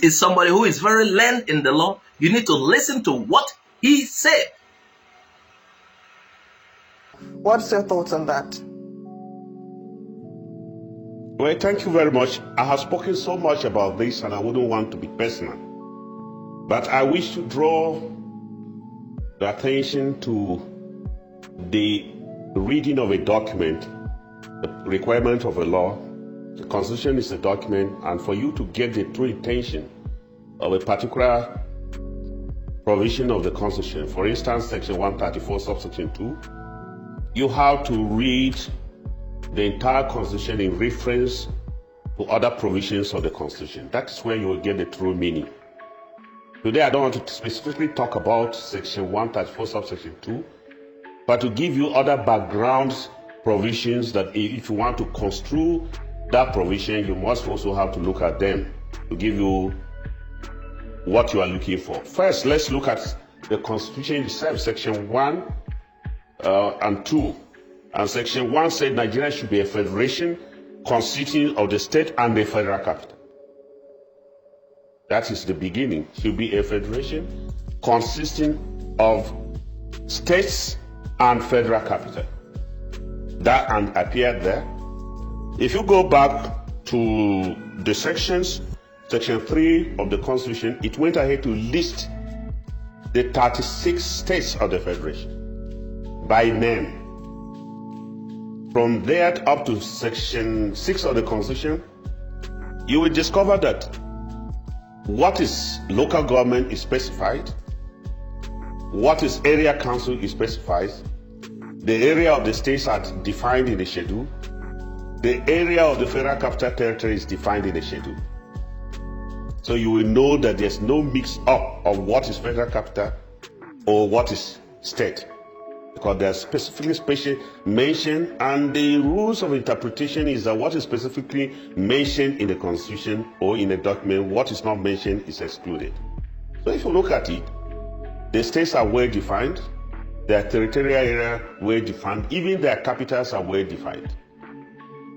is somebody who is very learned in the law. You need to listen to what he said. What's your thoughts on that? Well, thank you very much. I have spoken so much about this and I wouldn't want to be personal. But I wish to draw the attention to the reading of a document, the requirement of a law. The Constitution is a document, and for you to get the true intention of a particular provision of the Constitution, for instance, Section 134, subsection 2, you have to read the entire Constitution in reference to other provisions of the Constitution. That's where you will get the true meaning. Today, I don't want to specifically talk about Section 134, subsection 2, but to give you other background provisions that if you want to construe that provision, you must also have to look at them to give you what you are looking for. First, let's look at the Constitution itself, Section 1 and 2. And Section 1 said Nigeria should be a federation consisting of the state and the federal capital. That is the beginning. Should be a federation consisting of states and federal capital. That and appeared there. If you go back to the sections, Section 3 of the Constitution, it went ahead to list the 36 states of the federation by name. From there up to Section 6 of the Constitution, you will discover that what is local government is specified, what is area council is specified, the area of the states are defined in the schedule, the area of the federal capital territory is defined in the schedule. So you will know that there's no mix up of what is federal capital or what is state, because they're specifically mentioned, and the rules of interpretation is that what is specifically mentioned in the Constitution or in a document, what is not mentioned is excluded. So if you look at it, the states are well defined, their territorial area well defined, even their capitals are well defined.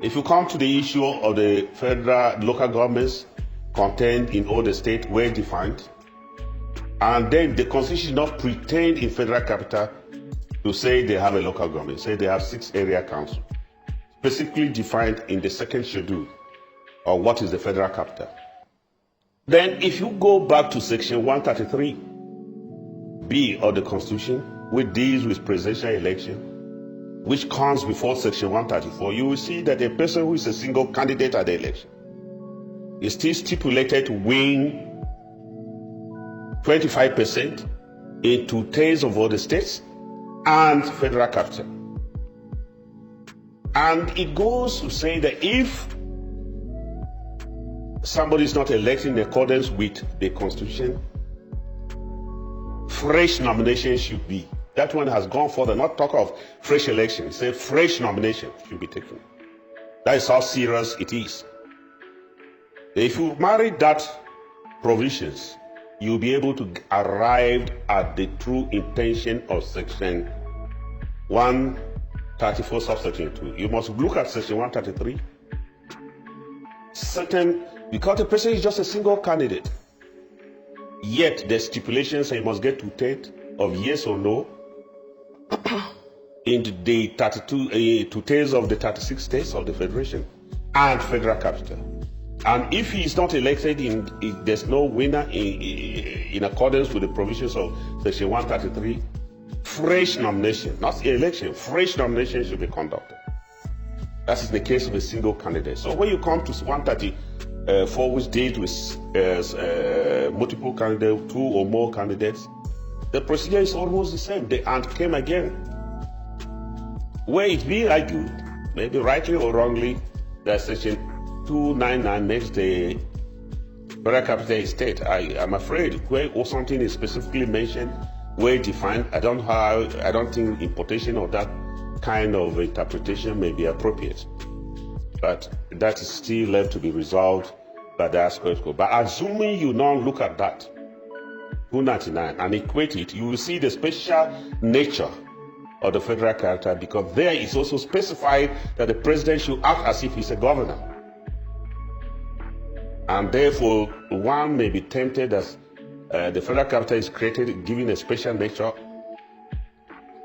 If you come to the issue of the federal local governments contained in all the states, well defined, and then the Constitution does not pretend in federal capital to say they have a local government, say they have 6 area councils, specifically defined in the second schedule of what is the federal capital. Then if you go back to Section 133B of the Constitution, which deals with presidential election, which comes before Section 134, you will see that a person who is a single candidate at the election is still stipulated to win 25% in 2/3 of all the states and federal capital. And it goes to say that if somebody is not elected in accordance with the Constitution, fresh nomination should be. That one has gone further, not talk of fresh election, say fresh nomination should be taken. That is how serious it is. If you marry that provisions, you'll be able to arrive at the true intention of Section 134 subsection 2. You must look at Section 133. Because the person is just a single candidate, yet the stipulations say he must get 2/3 of yes or no in the 2/3 of the 36 states of the federation and federal capital. And if he is not elected, there's no winner in accordance with the provisions of Section 133, fresh nomination, not election, fresh nomination should be conducted. That is the case of a single candidate. So when you come to 134, which deals with multiple candidates, 2 or more candidates, the procedure is almost the same. The ant came again. Where it be argued, maybe rightly or wrongly, that Section 299 makes the federal capital a state. I'm afraid where or something is specifically mentioned, well defined, I don't think importation of that kind of interpretation may be appropriate. But that is still left to be resolved by the aspect. But assuming you now look at that 299 and equate it, you will see the special nature of the federal character, because there is also specified that the president should act as if he's a governor. And therefore, one may be tempted as the federal capital is created, given a special nature.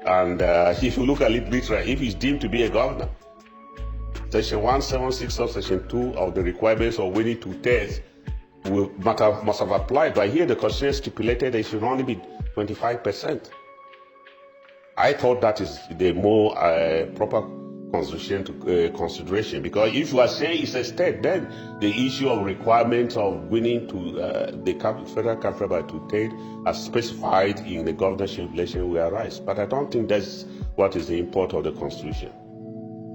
And if you look at it literally, if it's deemed to be a governor, Section 176 of Section 2 of the requirements of winning 2/3 must have applied. But here the Constitution stipulated it should only be 25%. I thought that is the more proper constitution to consideration, because if you are saying it's a state, then the issue of requirements of winning to the federal capital by 2/3 as specified in the governorship election will arise. But I don't think that's what is the import of the constitution.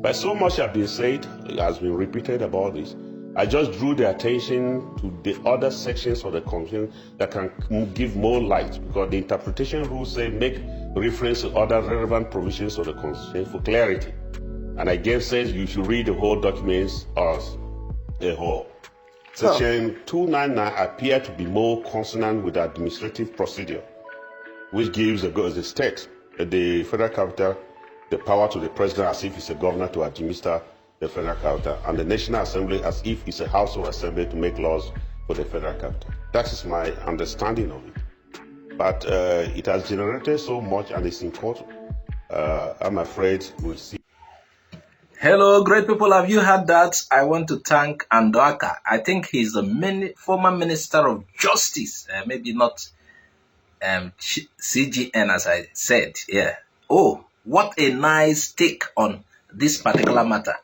But so much has been said, has been repeated about this. I just drew the attention to the other sections of the constitution that can give more light, because the interpretation rules say make reference to other relevant provisions of the constitution for clarity. And I gave says you should read the whole documents as a whole. Section 299 appear to be more consonant with the administrative procedure, which gives the state, the federal capital, the power to the president as if it's a governor to administer the federal capital, and the National Assembly as if it's a House of Assembly to make laws for the federal capital. That is my understanding of it. But it has generated so much and it's important. I'm afraid we'll see. Hello, great people. Have you heard that? I want to thank Andoaka. I think he's the former Minister of Justice. Maybe not CGN, as I said. Yeah. Oh, what a nice take on this particular matter.